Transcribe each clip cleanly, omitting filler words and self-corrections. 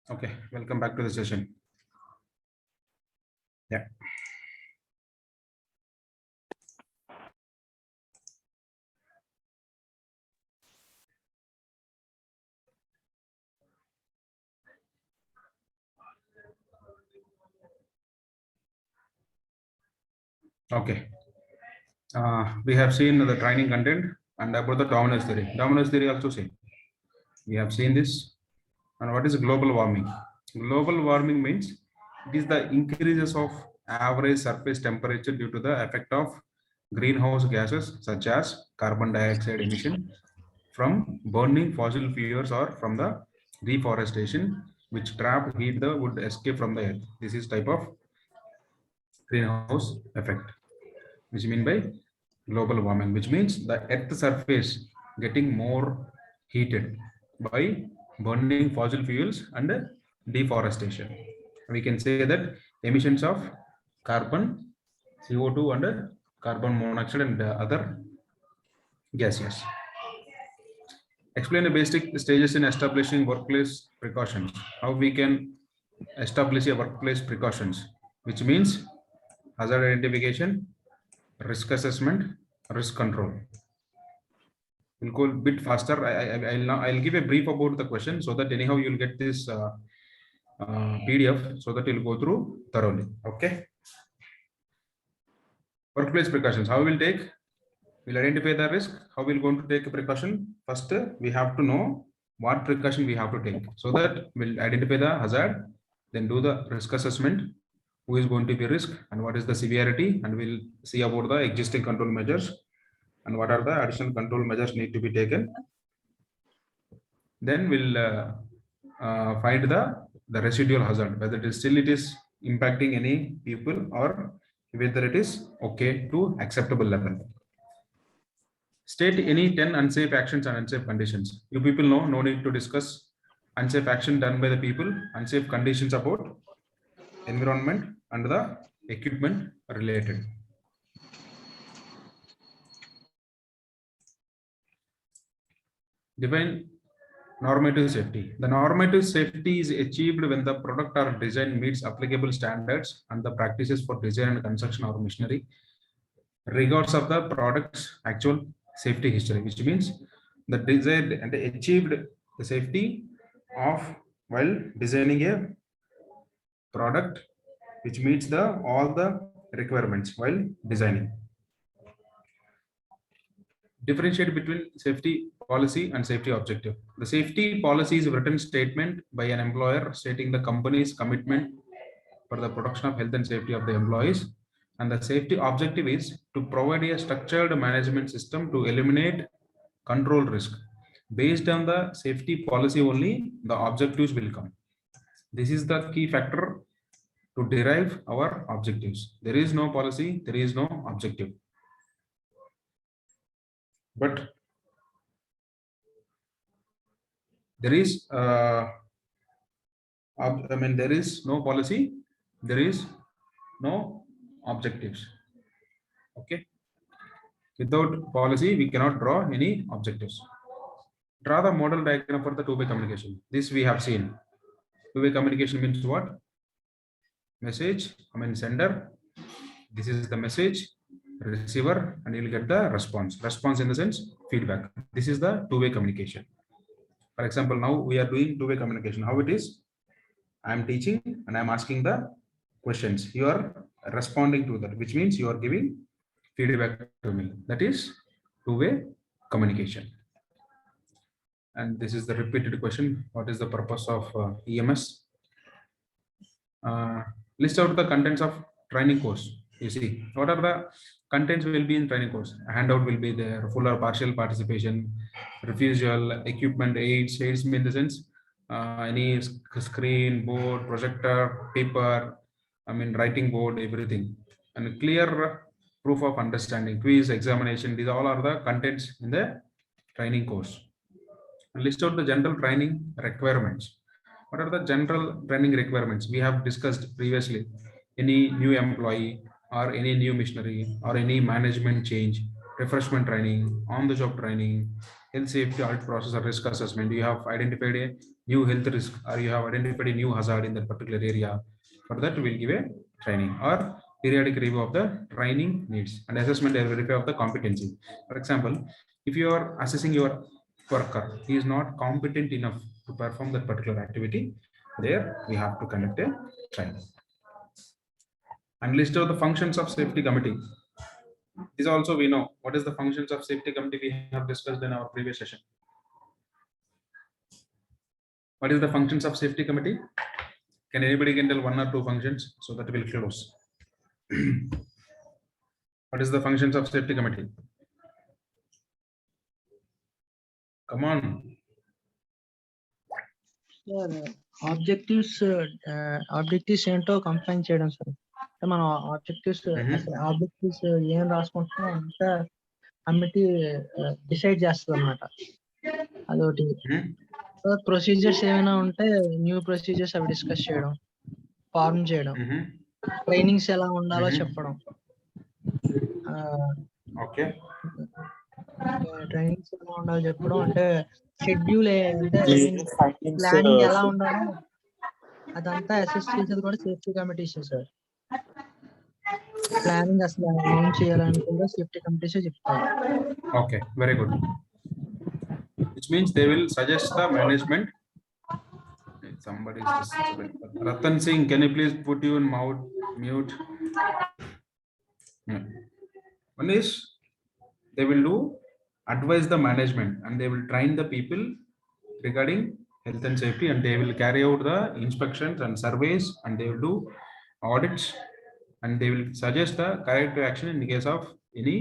Okay, welcome back to the session. Yeah. Okay. We have seen the training content and about the dominance theory. Dominance theory also same. We have seen this. And what is global warming? Global warming means it is the increases of average surface temperature due to the effect of greenhouse gases such as carbon dioxide emission from burning fossil fuels or from the deforestation which trap heat the would escape from the earth. This is type of greenhouse effect, which mean by global warming, which means the earth surface getting more heated by burning fossil fuels and deforestation. We can say that emissions of carbon, CO2 and carbon monoxide and other gases. Explain the basic stages in establishing workplace precautions. How we can establish a workplace precautions, which means hazard identification, risk assessment, risk control. We'll go a bit faster. I'll give a brief about the question so that anyhow you'll get this PDF so that you'll go through thoroughly. Okay. Workplace precautions. How we'll take? We'll identify the risk. How we're going to take a precaution? First, we have to know what precaution we have to take so that we'll identify the hazard, then do the risk assessment. Who is going to be risk and what is the severity, and we'll see about the existing control measures and what are the additional control measures need to be taken. Then we'll find the residual hazard, whether it is impacting any people or whether it is okay to acceptable level. State any 10 unsafe actions and unsafe conditions. You people know, no need to discuss unsafe action done by the people, unsafe conditions about environment and the equipment related. Define normative safety. The normative safety is achieved when the product or design meets applicable standards and the practices for design and construction or machinery, regardless of the product's actual safety history, which means the desired and achieved the safety of while designing a product which meets all the requirements while designing. Differentiate between safety policy and safety objective. The safety policy is a written statement by an employer stating the company's commitment for the protection of health and safety of the employees. And the safety objective is to provide a structured management system to eliminate control risk. Based on the safety policy only, the objectives will come. This is the key factor to derive our objectives. There is no policy, there is no objective. But there is there is no policy, there is no objectives. Okay, without policy we cannot draw any objectives. Draw the model diagram for the two-way communication. This we have seen. Two-way communication means what? Message, sender. This is the message, receiver, and you'll get the response. Response in the sense feedback. This is the two-way communication. For example, now we are doing two-way communication. How it is? I am teaching and I am asking the questions. You are responding to that, which means you are giving feedback to me. That is two-way communication. And this is the repeated question. What is the purpose of EMS? List out the contents of training course. You see, what are the contents will be in training course? A handout will be there, full or partial participation, refusal, equipment, aids mean the sense, any screen, board, projector, paper, writing board, everything. And clear proof of understanding, quiz, examination, these all are the contents in the training course. And list out the general training requirements. What are the general training requirements? We have discussed previously. Any new employee or any new missionary or any management change, refreshment training, on-the-job training, health safety audit process or risk assessment. You have identified a new health risk, or you have identified a new hazard in that particular area. For that, we'll give a training or periodic review of the training needs and assessment and verify of the competency. For example, if you are assessing your worker, he is not competent enough to perform that particular activity, there we have to conduct a training. And list out the functions of safety committee. This also we know what is the functions of safety committee we have discussed in our previous session. What is the functions of safety committee? Can anybody can tell one or two functions so that will close? What is the functions of safety committee? Come on. Objectives ఏంటో complaint చేయడం sir. మనం objectives ఏం రాసుకుంటున్నాం అంతా committee decide చేస్తుంది అన్నమాట. అదొకటి. Procedures ఏమైనా ఉంటే న్యూ ప్రొసీజర్స్ అవి డిస్కస్ చేయడం, ఫార్మ్ చేయడం, ట్రైనింగ్స్ ఎలా ఉండాలో చెప్పడం. ట్రైనింగ్స్ ఎలా ఉండాలో చెప్పడం అంటే షెడ్యూల్ అంటే ప్లానింగ్ ఎలా ఉండాలో అదంతా అసెస్ చేసేది కూడా సేఫ్టీ కమిటీస్ సార్. ప్లానింగ్ అసలు ఏం చేయాలని కూడా సేఫ్టీ కమిటీస్ చెప్తారు. Okay, very good. Which means they will suggest the management. Somebody is disturbing. Ratan Singh, can you please put you in mute? One is they will do advise the management and they will train the people regarding health and safety, and they will carry out the inspections and surveys, and they will do audits, and they will suggest the corrective action in case of any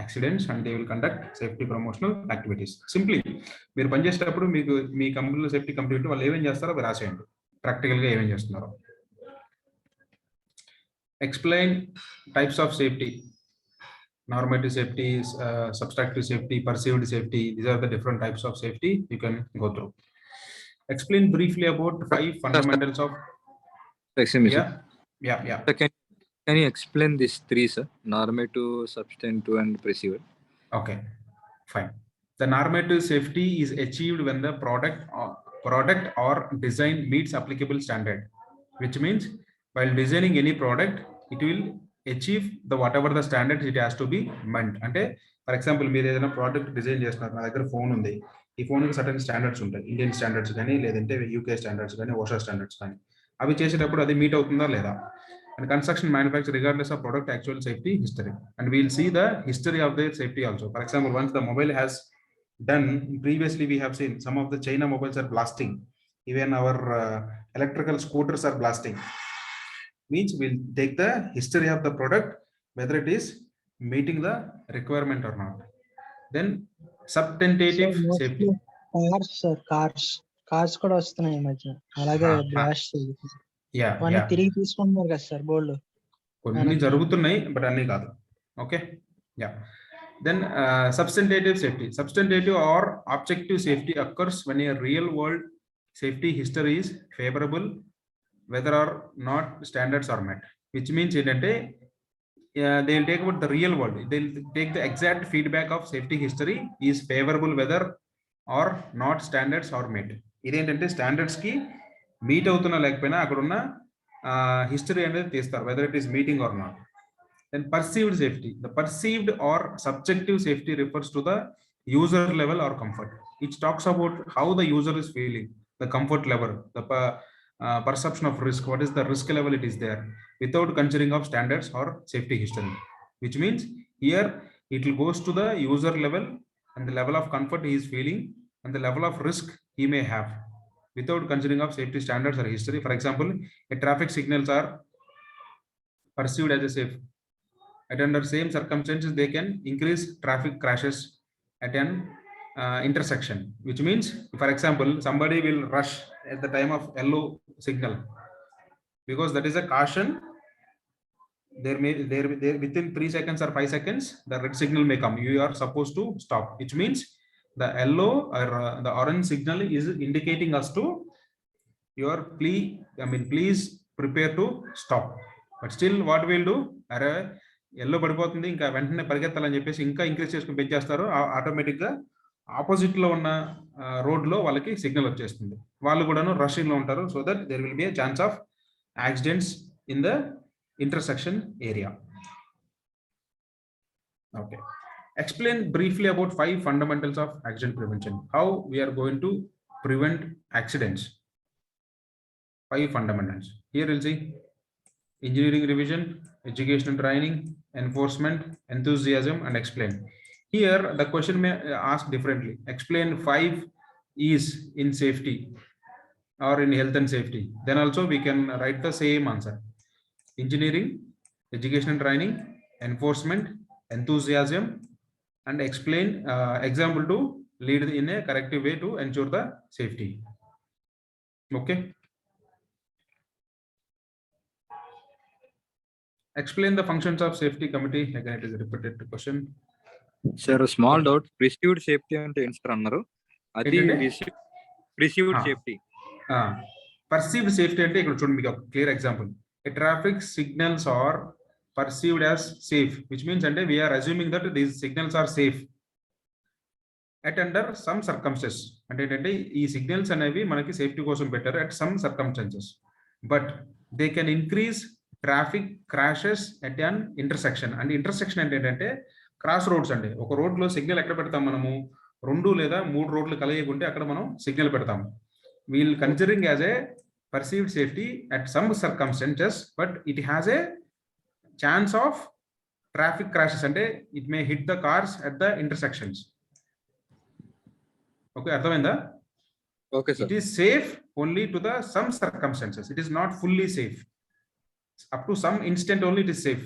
accidents, and they will conduct safety promotional activities. Simply మీరు పనిచేసేటప్పుడు మీకు మీ కంపెనీలో safety complete వాళ్ళు ఏమేం చేస్తారో అవి రాసేయండి, ప్రాక్టికల్గా ఏమేం చేస్తున్నారో. Explain types of safety. Normative safety, subtractive safety, perceived safety. These are the different types of safety you can go through. Explain briefly about 5 fundamentals of. Yeah. So can you explain these 3, sir? Normative, substantive, and perceived. Okay, fine. The normative safety is achieved when the product or design meets applicable standard, which means while designing any product, it will achieve the whatever the standards it has to be meant. అంటే for example మీరు ఏదైనా product design చేస్తున్నారు, నా దగ్గర phone ఉంది, ఈ ఫోన్కి certain standards ఉంటాయి, ఇండియన్ స్టాండర్డ్స్ కానీ లేదంటే యూకే స్టాండర్డ్స్ కానీ ఓషా స్టాండర్డ్స్ కానీ. అవి చేసేటప్పుడు అది మీట్ అవుతుందా లేదా. And construction manufacture regardless of product actual safety history, and we'll see the history of the safety also. For example once the mobile has done, previously we have seen some of the China mobiles are blasting, even our electrical scooters are blasting. Means we'll take the history of the product, whether it is meeting the requirement or not. Then substantive safety. Cars కూడా వస్తున్నాయి ఈ మధ్య, అలాగే blast తిరిగి తీసుకుంటున్నారు కదా sir board. కొన్ని జరుగుతున్నాయి బట్ అన్ని కాదు. Okay, yeah. Then substantive safety. Substantive or objective safety occurs when a real world safety history is favorable, whether or not standards are met. Which means ఏంటంటే they will take about the real world, they will take the exact feedback of safety history is favorable whether or not standards are met. ఇదేంటంటే standards కి meet అవుతున్నా లేకపోయినా అక్కడ ఉన్న history అనేది తీస్తారు, whether it is meeting or not. Then perceived safety. The perceived or subjective safety refers to the user level or comfort. It talks about how the user is feeling, the comfort level, the perception of risk, what is the risk level it is there, without considering of standards or safety history. Which means here it will goes to the user level and the level of comfort he is feeling and the level of risk he may have, without considering of safety standards or history. For example, a traffic signals are perceived as a safe. At under same circumstances, they can increase traffic crashes at an intersection. Which means, for example, somebody will rush at the time of yellow signal because that is a caution. There within 3 seconds or 5 seconds, the red signal may come. You are supposed to stop. Which means the yellow or the orange signal is indicating us to your please prepare to stop. But still, what we'll do? Yellow పడిపోతుంది ఇంకా వెంటనే పరిగెత్తాలని చెప్పేసి ఇంకా increase చేసుకుని పెంచేస్తారు, ఆటోమేటిక్గా opposite లో ఉన్న road లో వాళ్ళకి సిగ్నల్ వచ్చేస్తుంది. వాళ్ళు కూడాను రషింగ్ లో ఉంటారు. So that there will be a chance of accidents in the intersection area. Okay. Explain briefly about 5 fundamentals of accident prevention. How we are going to prevent accidents. 5 fundamentals. Here we'll see engineering revision, education and training, enforcement, enthusiasm, and explain. Here the question may ask differently. Explain 5 E's in safety or in health and safety. Then also we can write the same answer. Engineering, education and training, enforcement, enthusiasm, and explain example to lead in a corrective way to ensure the safety. Okay. Explain the functions of safety committee. Again, it is a repeated question. Sir, a small doubt. Perceived safety ante em sir annaru. Adi perceived safety. Perceived safety ante ikkada chudandi meeku clear example. A traffic signals are perceived as safe, which means ante we are assuming that these signals are safe at under some circumstances. అంటే ఏంటంటే ఈ signals అనేవి మనకి safety కోసం పెట్టారు at some circumstances, but they can increase traffic crashes at an intersection. and intersection అంటే ఏంటంటే cross roads అండి. ఒక రోడ్ లో సిగ్నల్ ఎక్కడ పెడతాం మనము? 2 లేదా 3 రోడ్లు కలియకుంటే అక్కడ మనం సిగ్నల్ పెడతాం. We'll considering as a perceived safety at some circumstances, but it has a chance of traffic crashes. అంటే it may hit the cars at the intersections. Okay, అర్థమైందా? Okay, sir. It is safe only to the some circumstances. It is not fully safe. Up to some instant only it is safe.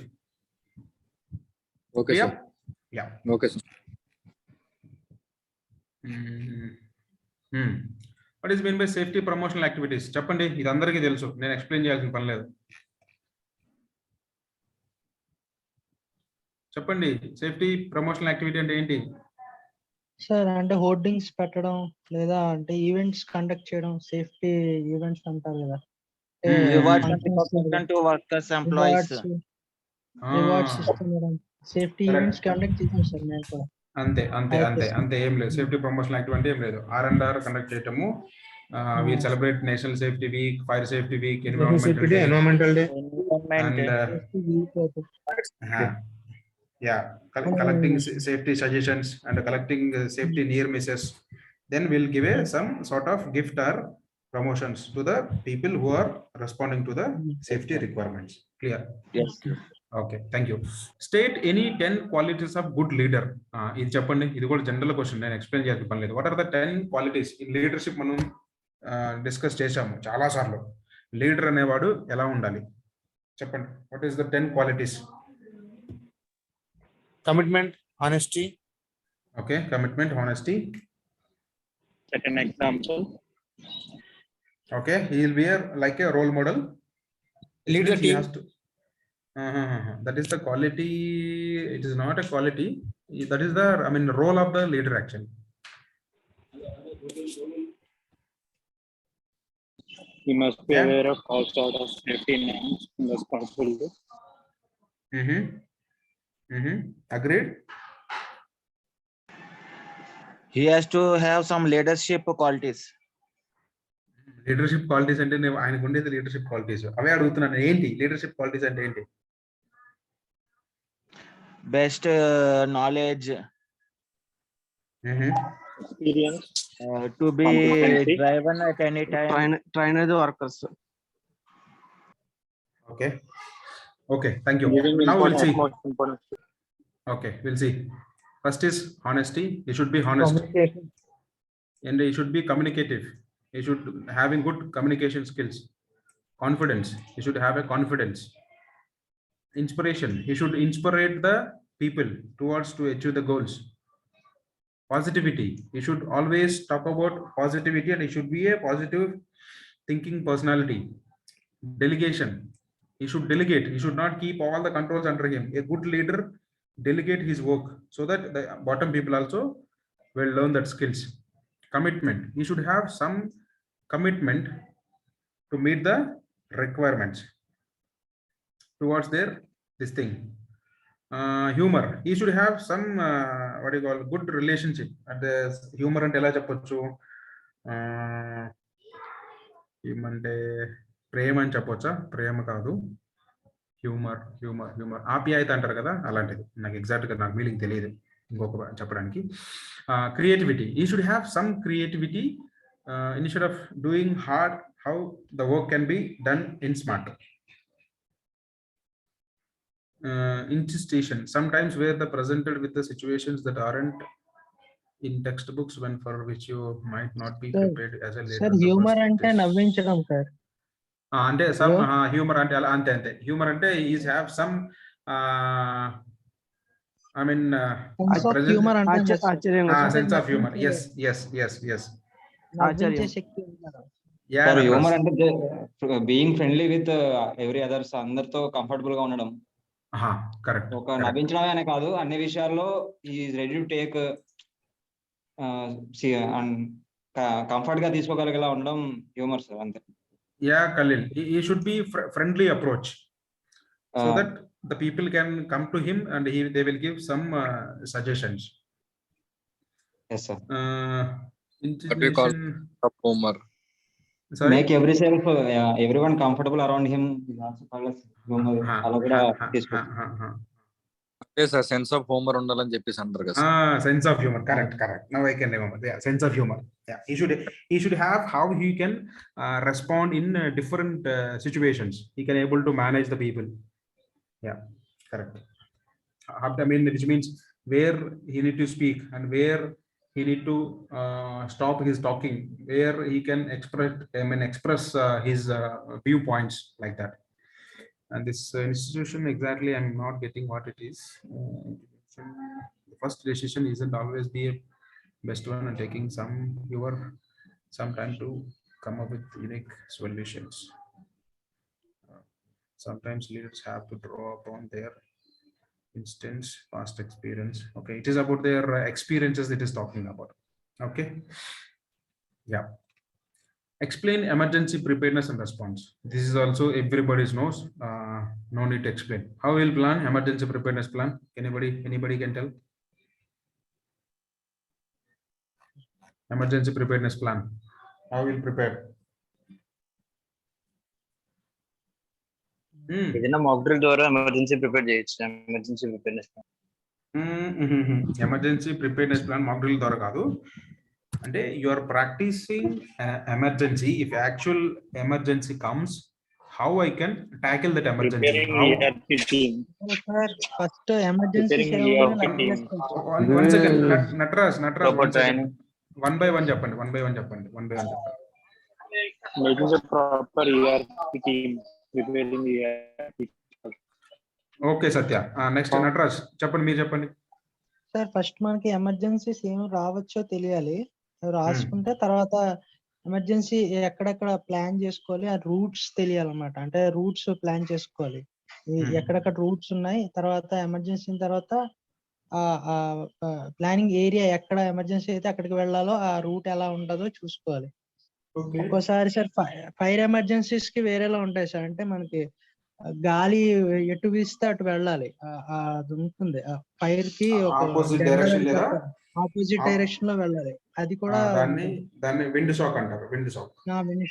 Okay, Yeah. sir. Yeah. Okay, sir. What is mean by safety promotional activities? చెప్పండి, ఇది అందరికీ తెలుసు, నేను explain చేయాల్సిన పని లేదు. చెప్పండి, safety promotional activity అంటే ఏంటి? సార్ అంటే హోర్డింగ్స్ పెట్టడం లేదా అంటే ఈవెంట్స్ కండక్ట్ చేయడం, సేఫ్టీ ఈవెంట్స్ అంటారు కదా. రివార్డ్స్ ఇస్తుండడం, సేఫ్టీ ఈవెంట్స్ కండక్ట్ చేసాం సార్ మేము కూడా. అంతే అంతే అంతే అంతే, ఏం లేదు. సేఫ్టీ ప్రమోషనల్ యాక్టివిటీ ఏం లేదు. R&R కండక్ట్ చేయటము. We celebrate National Safety Week, Fire Safety Week, Environmental Day, and yeah, collecting safety suggestions and collecting safety near misses. Then we'll give some sort of gift or promotions to the people who are responding to the safety requirements. Clear? Yes. Okay, thank you. State any 10 qualities of good leader. ఇది చెప్పండి, ఇది కూడా general question, నేను explain చేయాల్సిన పని లేదు. What are the 10 qualities in leadership? మనం discuss చేశాము చాలా సార్లు. లీడర్ అనేవాడు ఎలా ఉండాలి చెప్పండి. What is the 10 qualities? Commitment, honesty. Okay, commitment, honesty. Set an example. Okay, he will be like a role model. Lead the team. That is the quality. It is not a quality. That is the, I mean, role of the leader actually. He must be aware of all sort of safety norms and responsibilities. Agreed. He has to have some leadership qualities. Leadership qualities అంటే నేను ఆయనకు ఉండేది leadership qualities అవే అడుగుతున్నాను. ఏంటి leadership qualities అంటే ఏంటి? Best knowledge. Experience. To be Competency. driven at any time. Train the workers. Okay. Okay, thank you. Giving Now we'll see. most important. Okay, we'll see. First is honesty. You should be honest. Communication. And you should be communicative. You should having good communication skills. Confidence. You should have a confidence. Inspiration. You should inspire the people towards to achieve the goals. Positivity. You should always talk about positivity and you should be a positive thinking personality. Delegation. He should delegate. He should not keep all the controls under him. A good leader delegate his work so that the bottom people also will learn that skills. Commitment. He should have some commitment to meet the requirements towards their this thing. Humor. He should have some what you call good relationship. అంటే humour అంటే ఎలా చెప్పొచ్చు, ఏమంటే ప్రేమ అని చెప్పొచ్చా? ప్రేమ కాదు, humour humour humour ఆప్యాయత అంటారు కదా, అలాంటిది. నాకు ఎగ్జాక్ట్గా నాకు మీనింగ్ తెలియదు ఇంకొక చెప్పడానికి. క్రియేటివిటీ, ఈ should have some creativity instead of doing hard, how the work can be done in smart. Insistation, sometimes where the presented with the situations that aren't in textbooks, when for which you might not be prepared as a leader. Sir humour అంటే నవ్వించడం sir. అంటే some humour అంటే అలా అంతే అంతే. Humour అంటే is have some I mean humour అంటే sense of humour. Yes నవ్వించే శక్తి ఉండాలి. Sir humour అంటే being friendly with every others, అందరితో కంఫర్టబుల్ గా ఉండడం. కరెక్ట్. ఒక నవ్వించడం అనే కాదు, అన్ని విషయాల్లో is ready to take comfort గా తీసుకోగలిగేలా ఉండడం హ్యూమర్ సార్, అంతే. Yeah, Khalil, he should be friendly approach, so that the people can come to him and they will give some suggestions. Yes sir. What we call humor. Sorry? Make everyone comfortable around him is also called as humor. అలా కూడా తీసుకోవచ్చు. Okay sir, sense of humor ఉండాలని చెప్పేసి అంటారు కదా. Sense of humor, correct. Now I can remember. Yeah, sense of humor. Yeah, he should have how he can respond in different situations. He can able to manage the people. Yeah, correct. I mean, which means where he need to speak and where he need to stop his talking, where he can express his viewpoints, like that. And this institution, exactly, I'm not getting what it is. The first decision isn't always be a best one, and taking some time to come up with unique solutions. Sometimes leaders have to draw upon their instance past experience. Okay, it is about their experiences it is talking about. Okay, yeah. Explain emergency preparedness and response. This is also everybody knows. No need to explain. How will plan emergency preparedness plan? Anybody can tell? Emergency preparedness plan. How will prepare? ఏదైనా mock drill ద్వారా emergency prepare చేయొచ్చు. Emergency preparedness emergency preparedness plan mock drill ద్వారా కాదు. అంటే you are practicing emergency. If actual emergency comes, how I can tackle that emergency. First emergency one second, Natraj, one by one చెప్పండి. Making a proper ERP team, preparing the ERP. Okay Satya, next Natraj చెప్పండి, మీరు చెప్పండి. Sir first మనకి emergencies ఏం రావచ్చో తెలియాలి, రాసుకుంటే తర్వాత emergency ఎక్కడెక్కడ ప్లాన్ చేసుకోవాలి, ఆ రూట్స్ తెలియాలన్నమాట. అంటే రూట్స్ ప్లాన్ చేసుకోవాలి, ఎక్కడెక్కడ రూట్స్ ఉన్నాయి. తర్వాత ఎమర్జెన్సీ తర్వాత ఆ ప్లానింగ్ ఏరియా ఎక్కడ ఎమర్జెన్సీ అయితే అక్కడికి వెళ్ళాలో ఆ రూట్ ఎలా ఉంటుందో చూసుకోవాలి. ఒక్కోసారి సార్ ఫైర్ ఎమర్జెన్సీస్ కి వేరేలా ఉంటాయి సార్. అంటే మనకి గాలి ఎటు వీస్తే అటు వెళ్ళాలి, అది ఉంటుంది. ఫైర్ కి ఆపోజిట్ డైరెక్షన్ లేదా ఆపోజిట్ డైరెక్షన్ లో వెళ్ళాలి. అది కూడా దాన్ని విండ్ షాక్ అంటారు. విండ్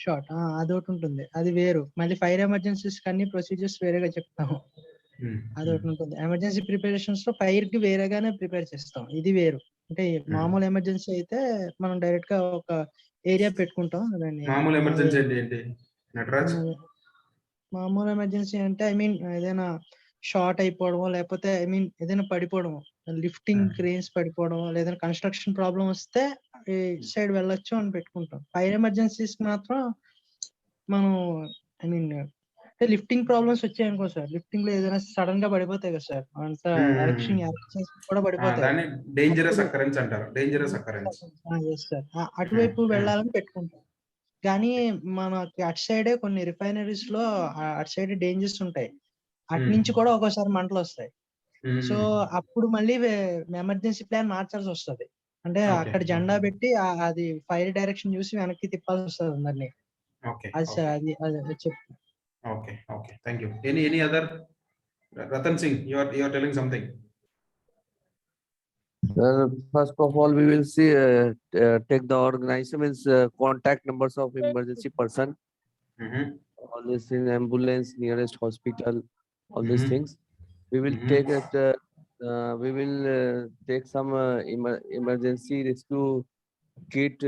షాట్ అది ఒకటి ఉంటుంది, అది వేరు. మళ్ళీ ఫైర్ ఎమర్జెన్సీస్ అన్ని ప్రొసీజర్స్ వేరేగా చెప్తాము, అది ఒకటి ఉంటుంది. ఎమర్జెన్సీ ప్రిపరేషన్స్ లో ఫైర్ కి వేరేగానే ప్రిపేర్ చేస్తాం, ఇది వేరు. అంటే మామూలు ఎమర్జెన్సీ అయితే మనం డైరెక్ట్ గా ఒక ఏరియా పెట్టుకుంటాం. మామూలు ఎమర్జెన్సీ ఏంటి నటరాజ్? మామూలు ఎమర్జెన్సీ అంటే ఐ మీన్ ఏదైనా షార్ట్ అయిపోవడం, లేకపోతే ఐ మీన్ ఏదైనా పడిపోవడం, లిఫ్టింగ్ క్రేన్స్ పడిపోవడం, లేదా కన్స్ట్రక్షన్ ప్రాబ్లం వస్తే ఈ సైడ్ వెళ్ళొచ్చు అని పెట్టుకుంటాం. ఫైర్ ఎమర్జెన్సీస్ మాత్రం మనం ఐ మీన్ లిఫ్టింగ్ ప్రాబ్లమ్స్ వచ్చాయి అనుకో సార్, లిఫ్టింగ్ లో ఏదైనా సడన్ గా పడిపోతాయి కదా సార్, అంతా కూడా పడిపోతాయి. డేంజరస్ అకరెన్స్ అంటారు. Dangerous occurrence. సార్ అటువైపు వెళ్ళాలని పెట్టుకుంటాం. కానీ మనకి అటు సైడే కొన్ని రిఫైనరీస్ లో అటు సైడ్ డేంజర్స్ ఉంటాయి, అటు నుంచి కూడా ఒక్కోసారి మంటలు వస్తాయి. సో అప్పుడు మళ్ళీ ఎమర్జెన్సీ ప్లాన్ మార్చాల్సి వస్తుంది. అంటే అక్కడ జెండా పెట్టి అది ఫైర్ డైరెక్షన్ చూసి వెనక్కి తిప్పాల్సి వస్తుంది అందరినీ. అది సార్ అది చెప్పు. Okay, thank you. Any other? Ratan Singh, you are telling something. First of all, we will see take the organization means contact numbers of emergency person, all these things, ambulance, nearest hospital, all these Mhm. things. We will Mhm. take it. We will take some emergency rescue kit,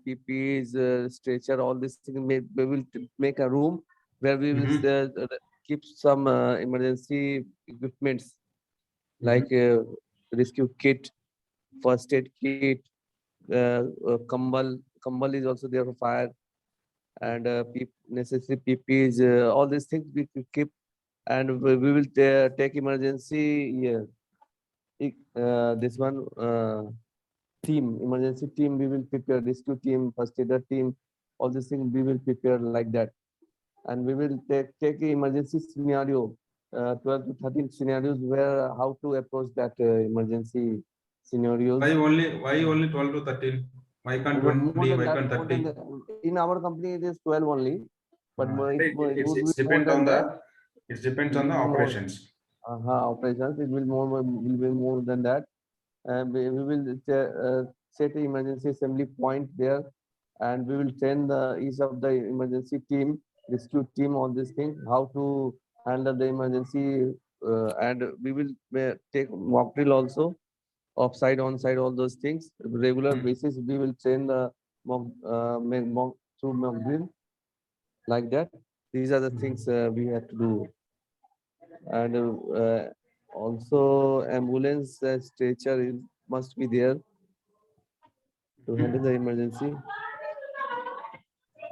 PPEs, stretcher, all these things. We will make a room where we will keep some emergency equipments like rescue kit, first aid kit, Kambal. Kambal is also there for fire, and necessary PPEs. All these things we will keep, and we will take emergency. Yeah, this one team, emergency team. We will prepare rescue team, first aider team. All these things we will prepare like that, and we will take a emergency scenario. 12 to 13 scenarios where how to approach that emergency scenarios. Why only 12 to 13? Why can't More 20? than Why that, can't more than 30? that. In our company, it is 12 only, but it would be It's more depend than on that. it depends It on the will be more operations. operations. It will be more than that. We will set an emergency assembly point there, and we will train each of the emergency team, rescue team, all these things, how to handle the emergency, and we will take mock drill also, offside, onside, all those things. Regular basis, we will train the mock through mock drill like that. These are the things we have to do, and also ambulance stretcher must be there to handle the emergency.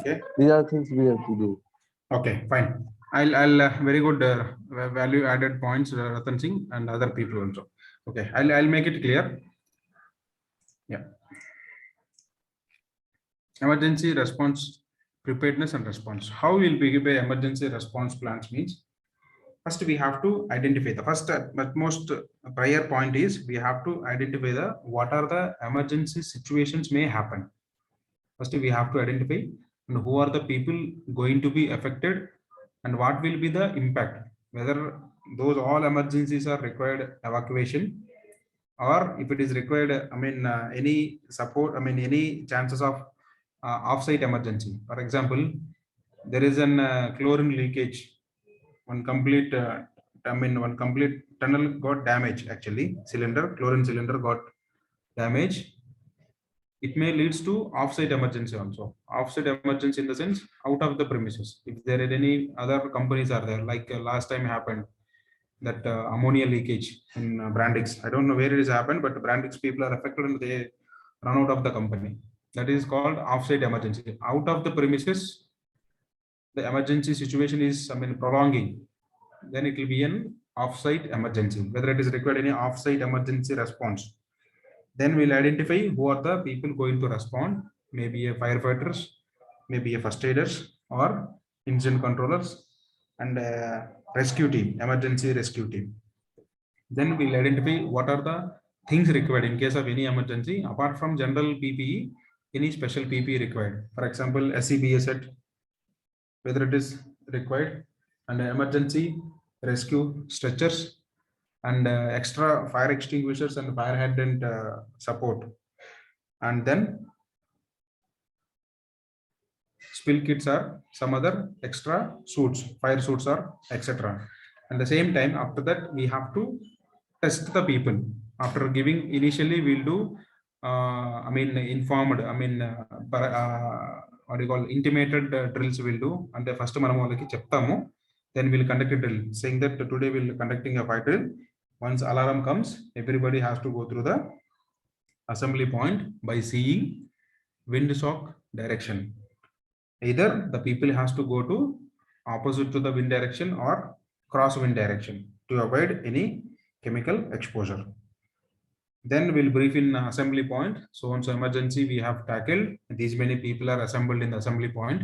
Okay. These are things we have to do. Okay, fine. I'll very good value added points, Ratan Singh and other people also. Okay, I'll make it clear. Yeah. Emergency response preparedness and response. How will we give a emergency response plans means? First, we have to identify the first but most prior point is we have to identify the what are the emergency situations may happen. First, we have to identify and who are the people going to be affected and what will be the impact, whether those all emergencies are required evacuation or if it is required, any support, any chances of off-site emergency. For example, there is an chlorine leakage, one complete, one complete tunnel got damaged actually, chlorine cylinder got damaged. It may leads to off-site emergency also. Off-site emergency in the sense out of the premises. If there are any other companies are there, like last time happened, that ammonia leakage in Brandix. I don't know where it has happened, but Brandix people are affected and they run out of the company. That is called off-site emergency. Out of the premises, the emergency situation is, prolonging. Then it will be an off-site emergency. Whether it is required any off-site emergency response. Then we'll identify who are the people going to respond. Maybe a firefighters, maybe a first aiders or incident controllers and rescue team, emergency rescue team. Then we'll identify what are the things required in case of any emergency apart from general PPE, any special PPE required. For example, SCBA whether it is required, and emergency rescue stretchers and extra fire extinguishers and fire hydrant support. And then spill kits are some other extra suits, fire suits are etc. And the same time after that we have to test the people. After giving initially we'll do informed, what do you call intimated drills will do. And the first manamu valaki cheptamu, then we'll conduct a drill saying that today we'll conducting a fire drill. Once alarm comes, everybody has to go through the assembly point by seeing wind shock direction. Either the people has to go to opposite to the wind direction or cross wind direction to avoid any chemical exposure. Then we'll brief in assembly point. So once emergency we have tackled, these many people are assembled in the assembly point.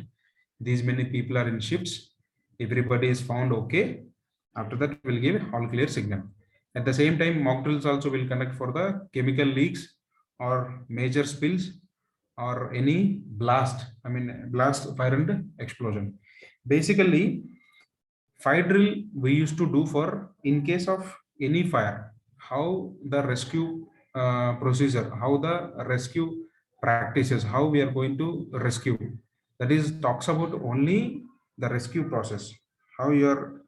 These many people are in shifts. Everybody is found okay. After that, we'll give all clear signal. At the same time, mock drills also will conduct for the chemical leaks or major spills or any blast, blast, fire and explosion. Basically, fire drill we used to do for in case of any fire, how the rescue procedure, how the rescue practices, how we are going to rescue. That is talks about only the rescue process, how you are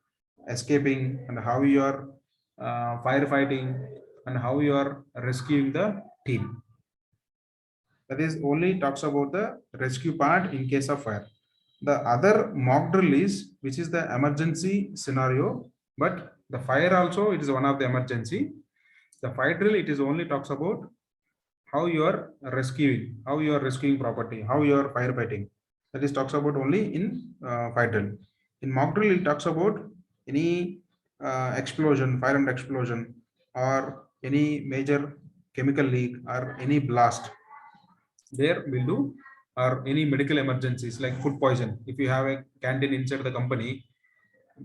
escaping and how you are firefighting and how you are rescuing the team. That is only talks about the rescue part in case of fire. The other mock drill is, which is the emergency scenario, but the fire also it is one of the emergency. The fire drill, it is only talks about how you are rescuing, how you are rescuing property, how you are firefighting. That is talks about only in fire drill. In mock drill, it talks about any explosion, fire and explosion, or any major chemical leak or any blast. There we'll do, or any medical emergencies like food poison. If you have a canteen inside the company,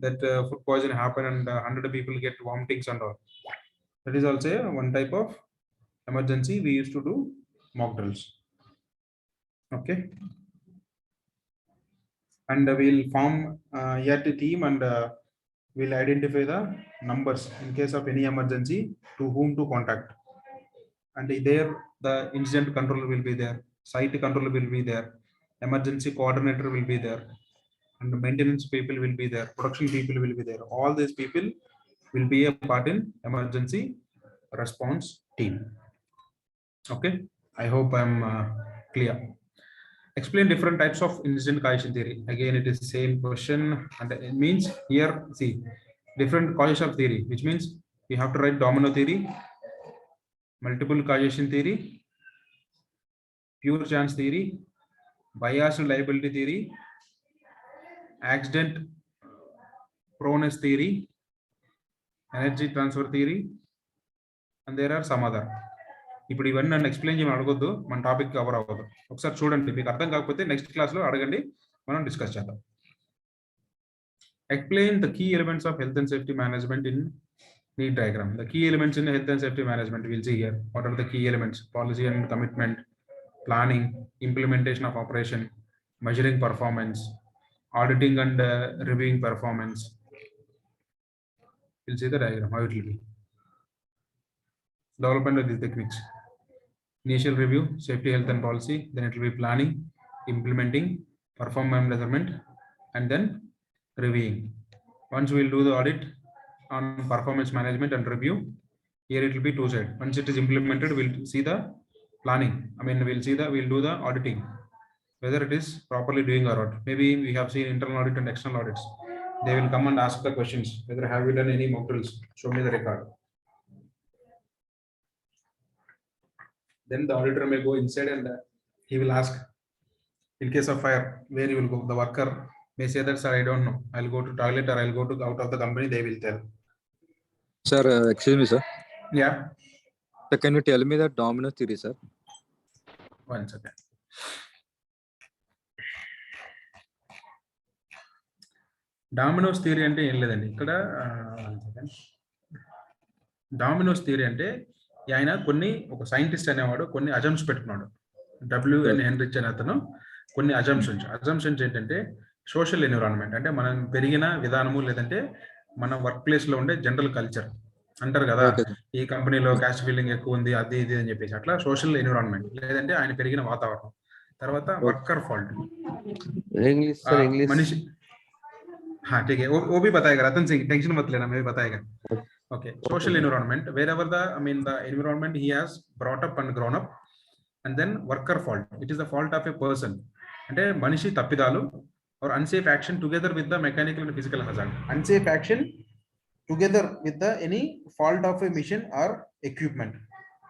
that food poison happen and 100 people get vomitings and all. That is also one type of emergency we used to do mock drills. Okay. And we'll form yet a team and we'll identify the numbers in case of any emergency to whom to contact. And there the incident controller will be there, site controller will be there, emergency coordinator will be there, and the maintenance people will be there, production people will be there. All these people will be a part in emergency response team. Okay, I hope I'm clear. Explain different types of incident causation theory. Again, it is same question, and it means here, see, different causation theory, which means we have to write domino theory, multiple causation theory, pure chance theory, biased liability theory, accident proneness theory, energy transfer theory, and there are some other. ఇప్పుడు ఇవన్నీ నన్ను explain చేయమని అడగొద్దు, మన topic cover అవ్వదు. ఒకసారి చూడండి, మీకు అర్థం కాకపోతే నెక్స్ట్ క్లాస్లో అడగండి, మనం డిస్కస్ చేద్దాం. Explain the key elements of health and safety management in need diagram. The key elements in health and safety management we'll see here. What are the key elements? Policy and commitment, planning, implementation of operation, measuring performance, auditing and reviewing performance. We'll see the diagram, how it will be. Development of these techniques. Initial review, safety, health and policy, then it will be planning, implementing, performance measurement, and then reviewing. Once we'll do the audit on performance management and review, here it will be two sides. Once it is implemented, we'll see the planning. We'll do the auditing, whether it is properly doing or not. Maybe we have seen internal audit and external audits. They will come and ask the questions, whether have you done any mock drills? Show me the record. Then the auditor may go inside and he will ask, in case of fire, where you will go? The worker may say that, sir, I don't know. I'll go to toilet or I'll go to out of the company. They will tell. Sir, excuse me, sir. Yeah. So can you tell me the domino theory, sir? One second. Dominoes theory అంటే ఏం లేదండి ఇక్కడ. Dominoes theory అంటే ఆయన ఒక scientist అనేవాడు కొన్ని assumptions పెట్టుకున్నాడు. WN హెన్రిచ్ అనే అతను కొన్ని అజంప్షన్స్ ఏంటంటే సోషల్ ఎన్విరాన్మెంట్, అంటే మనం పెరిగిన విధానము, లేదంటే మన వర్క్ ప్లేస్ లో ఉండే జనరల్ కల్చర్ అంటారు కదా, ఈ కంపెనీలో క్యాస్ట్ ఫీలింగ్ ఎక్కువ ఉంది, అది ఇది అని చెప్పేసి, అట్లా సోషల్ ఎన్విరాన్మెంట్, లేదంటే ఆయన పెరిగిన వాతావరణం. తర్వాత వర్కర్ ఫాల్ట్, మనిషి. हाँ ठीक है, वो भी बताएगा रतन सिंह, टेंशन मत लेना, मैं भी बताएगा. Okay, social environment, wherever the environment he has brought up and grown up, and then worker fault, it is the fault of a person, అంటే మనిషి తప్పిదాలు, or unsafe action together with the mechanical and physical hazard. Unsafe action together with the any fault of a machine or equipment.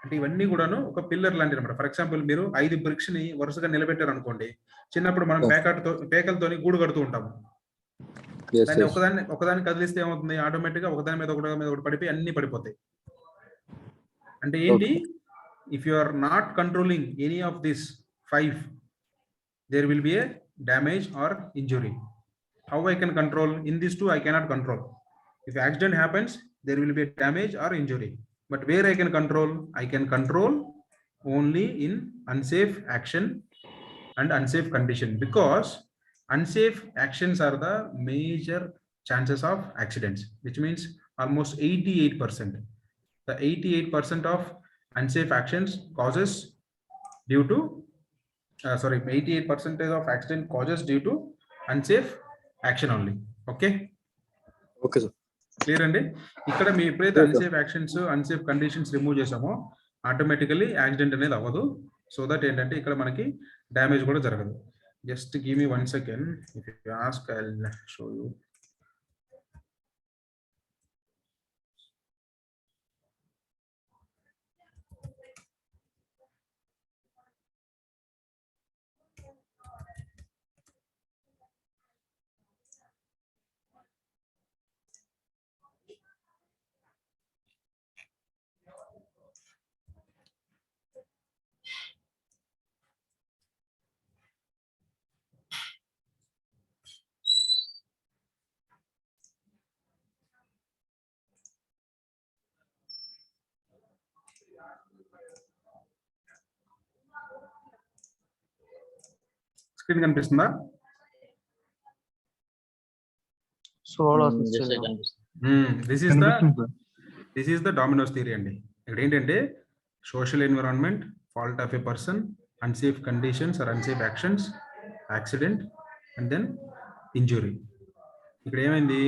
అంటే ఇవన్నీ కూడాను ఒక pillar లాంటివి అన్నమాట. For example, మీరు 5 బ్రిక్స్ ని వరుసగా నిలబెట్టారు అనుకోండి, చిన్నప్పుడు మనం పేకలతోని గూడు కడుతూ ఉంటాము. దాన్ని ఒకదాన్ని కదిలిస్తే ఏమవుతుంది, ఆటోమేటిక్ గా ఒకదాని మీద ఒకటి పడిపోయి అన్ని పడిపోతాయి. అంటే ఏంటి, if you are not controlling any of this 5, there will be a damage or injury. How I can control? In this 2 I cannot control. If accident happens, there will be a damage or injury. But where I can control? I can control only in unsafe action and unsafe condition, because unsafe actions are the major chances of accidents, which means almost 88%. The 88% of unsafe actions causes due to 88% of accident causes due to unsafe action only. Okay, okay sir. Clear అండి. ఇక్కడ మీ ఎప్పుడైతే Yes, sir. Unsafe actions unsafe conditions remove చేసామో automatically accident అనేది అవ్వదు. So that ఏంటంటే ఇక్కడ మనకి damage కూడా జరగదు. Just give me 1 second, if you ask I will show you. Screen కనిపిస్తుందా? This is the dominoes theory అండి. ఇక్కడ ఏంటంటే social environment, fault of a person, unsafe conditions or unsafe actions, accident and then injury. ఇక్కడ ఏమైంది,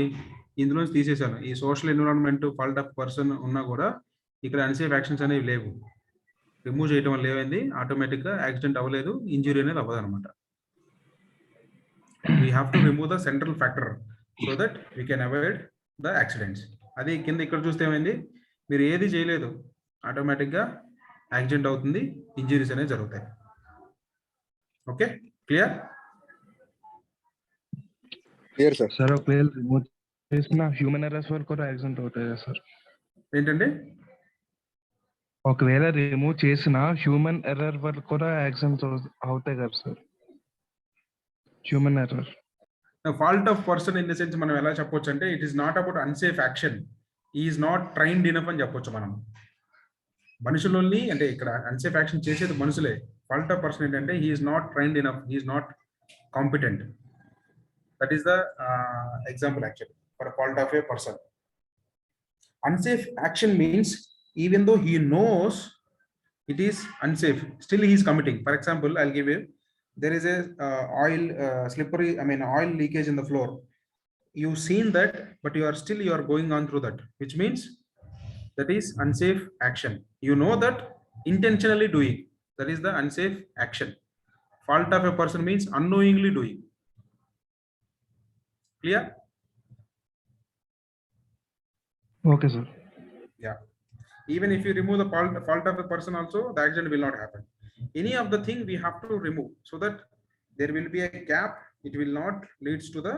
ఇందులో తీసేశాను. ఈ social environment, fault of person ఉన్నా కూడా ఇక్కడ అన్సేఫ్ యాక్షన్స్ అనేవి లేవు. రిమూవ్ చేయడం వల్ల ఏమైంది, ఆటోమేటిక్గా యాక్సిడెంట్ అవ్వలేదు, ఇంజురీ అనేది అవ్వదు అనమాట. We have to remove the central factor so that we can avoid the accidents. అది కింద ఇక్కడ చూస్తే ఏమైంది, మీరు ఏది చేయలేదు, ఆటోమేటిక్గా యాక్సిడెంట్ అవుతుంది, ఇంజరీస్ అనేవి జరుగుతాయి. Okay, clear? Clear sir. Sir ఒకవేళ రిమూవ్ చేసిన హ్యూమన్ ఎర్రర్స్ వల్ల కూడా యాక్సిడెంట్ అవుతాయి సార్? ఏంటండి? ఒకవేళ రిమూవ్ చేసిన హ్యూమన్ ఎర్రర్ వల్ల కూడా యాక్సిడెంట్ అవుతాయి కదా sir? Human error. Fault of person in the sense మనం ఎలా చెప్పొచ్చు అంటే, it is not about unsafe action, is not trained enough అని చెప్పొచ్చు మనం. మనుషులని అంటే ఇక్కడ అన్సేఫ్ యాక్షన్ చేసేది మనుషులే. ఫాల్ట్ ఆఫ్ పర్సన్ ఏంటంటే he's not trained enough, he's not competent. That is the example actually for fault of a person. Unsafe action means even though he knows it is unsafe, still he is committing. For example, I'll give you, there is a oil oil leakage in the floor. You've seen that, but you are going on through that, which means that is unsafe action. You know that intentionally doing, that is the unsafe action. Fault of a person means unknowingly doing. Clear? Okay sir. Yeah, even if you remove the fault of a person also, the accident will not happen. Any of the thing we have to remove so that there will be a gap, it will not leads to the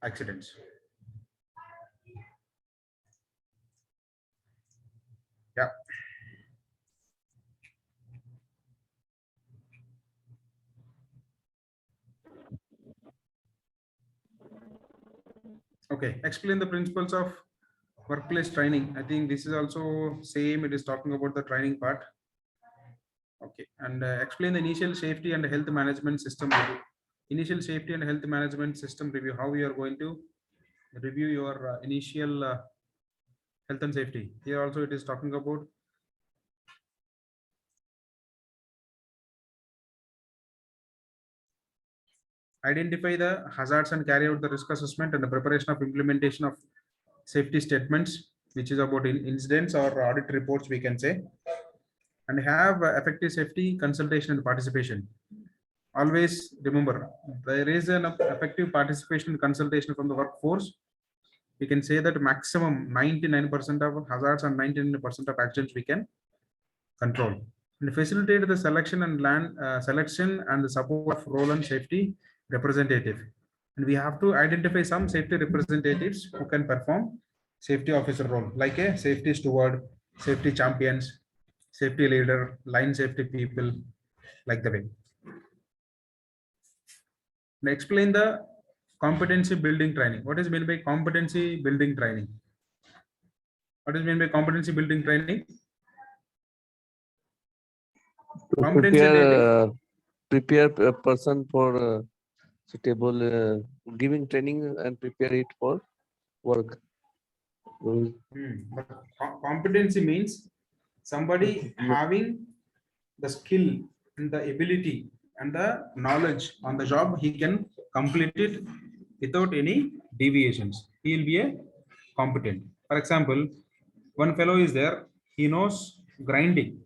accidents. Yeah, okay, explain the principles of workplace training. I think this is also same, it is talking about the training part. Okay, and explain the initial safety and health management system review. Initial safety and health management system review, how we are going to review your initial health and safety. Here also it is talking about identify the hazards and carry out the risk assessment and the preparation of implementation of safety statements, which is about incidents or audit reports we can say, and have effective safety consultation and participation. Always remember, there is an effective participation and consultation from the workforce. We can say that maximum 99% of hazards and 99% of accidents we can control, and facilitate the selection and selection and the support of role and safety representative. And we have to identify some safety representatives who can perform safety officer role, like a safety steward, safety champions, safety leader, line safety people, like the way. Now explain the competency building training. What is meant by competency building training? What is meant by competency building training? To prepare a person for suitable giving training and prepare it for work. Competency means Somebody having the skill and the ability and the knowledge on the job, he can complete it without any deviations. He will be a competent. For example, one fellow is there, he knows grinding,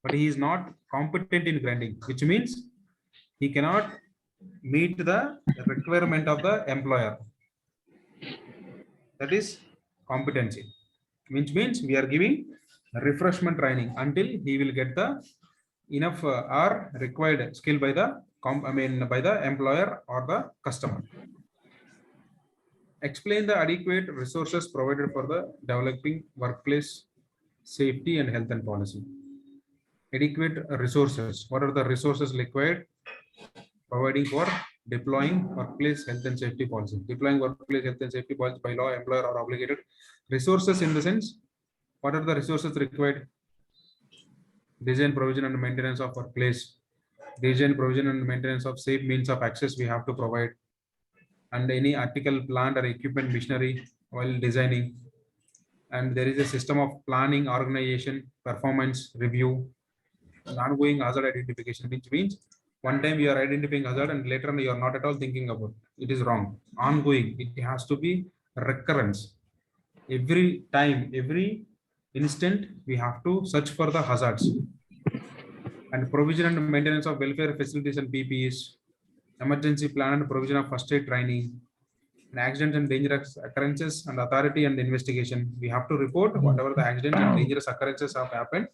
but he is not competent in grinding, which means he cannot meet the requirement of the employer. That is competency, which means we are giving refreshment training until he will get the enough or required skill by the by the employer or the customer. Explain the adequate resources provided for the developing workplace safety and health and policy. Adequate resources. What are the resources required? Providing for deploying workplace health and safety policy. Deploying workplace health and safety policy by law, employer are obligated. Resources in the sense, what are the resources required? Design, provision and maintenance of workplace. Design, provision and maintenance of safe means of access we have to provide. And any article, plant or equipment machinery while designing. And there is a system of planning, organization, performance, review, and ongoing hazard identification, which means one time you are identifying hazard and later on you are not at all thinking about it. It is wrong. Ongoing, it has to be recurrence. Every time, every instant, we have to search for the hazards. And provision and maintenance of welfare facilities and PPEs, emergency plan and provision of first aid training, and accidents and dangerous occurrences and authority and investigation. We have to report whatever the accidents and dangerous occurrences have happened.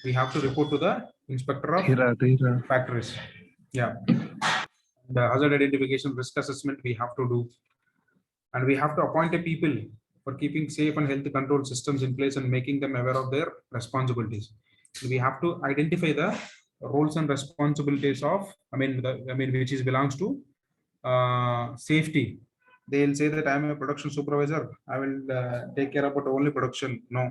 We have to report to the inspector of factories. Yeah. The hazard identification, risk assessment we have to do. And we have to appoint a people for keeping safe and healthy control systems in place and making them aware of their responsibilities. We have to identify the roles and responsibilities of, which is belongs to safety. They'll say that I'm a production supervisor, I will take care about only production. No,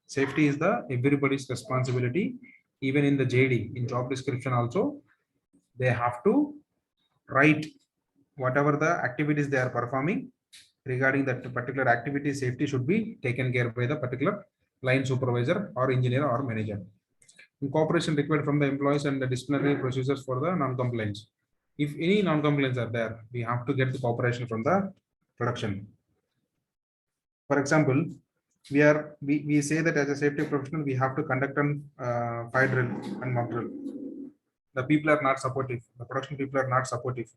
safety is the everybody's responsibility. Even in the JD, in job description also, they have to write whatever the activities they are performing regarding that particular activity. Safety should be taken care by the particular line supervisor or engineer or manager. Cooperation required from the employees and the disciplinary procedures for the non-compliance. If any non-compliance are there, we have to get the cooperation from the production. For example, we say that as a safety professional, we have to conduct an fire drill and mock drill. The people are not supportive. The production people are not supportive,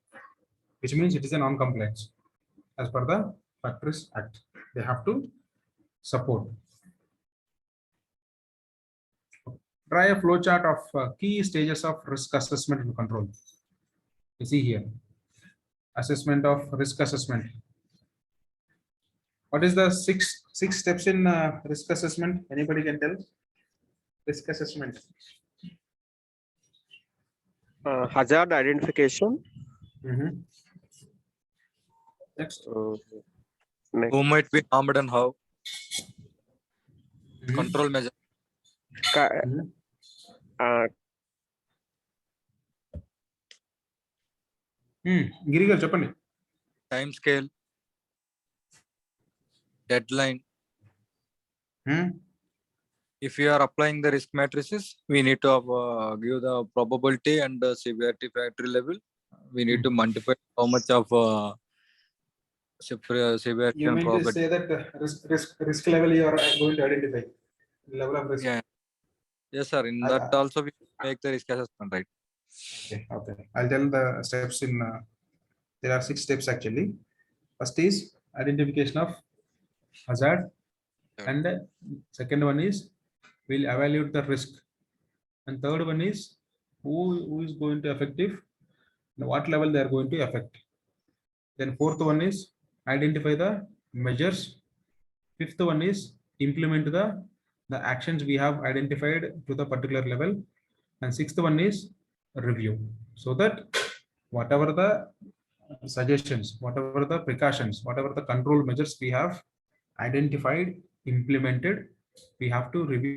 which means it is a non-compliance as per the Factories Act. They have to support. Try a flowchart of key stages of risk assessment and control. You see here, assessment of risk assessment. What is the six steps in risk assessment? Anybody can tell? Risk assessment. Hazard identification. Next. Who might be harmed and how? Control measure. గిరిగారు చెప్పండి. Time scale, deadline. If you are applying the risk matrices, we need to give the probability and the severity factor level. We need to multiply how much of severity You and mean probability. to say that risk level you are going to identify? Level of risk. Yeah. Yes, sir. In that also we make the risk assessment, right? Okay. I'll tell the steps in. There are 6 steps actually. First is identification of hazard, and second one is we'll evaluate the risk, and third one is who is going to effective, what level they are going to affect. Then fourth one is identify the measures. Fifth one is implement the actions we have identified to the particular level, and sixth one is review, so that whatever the suggestions, whatever the precautions, whatever the control measures we have identified, implemented, we have to review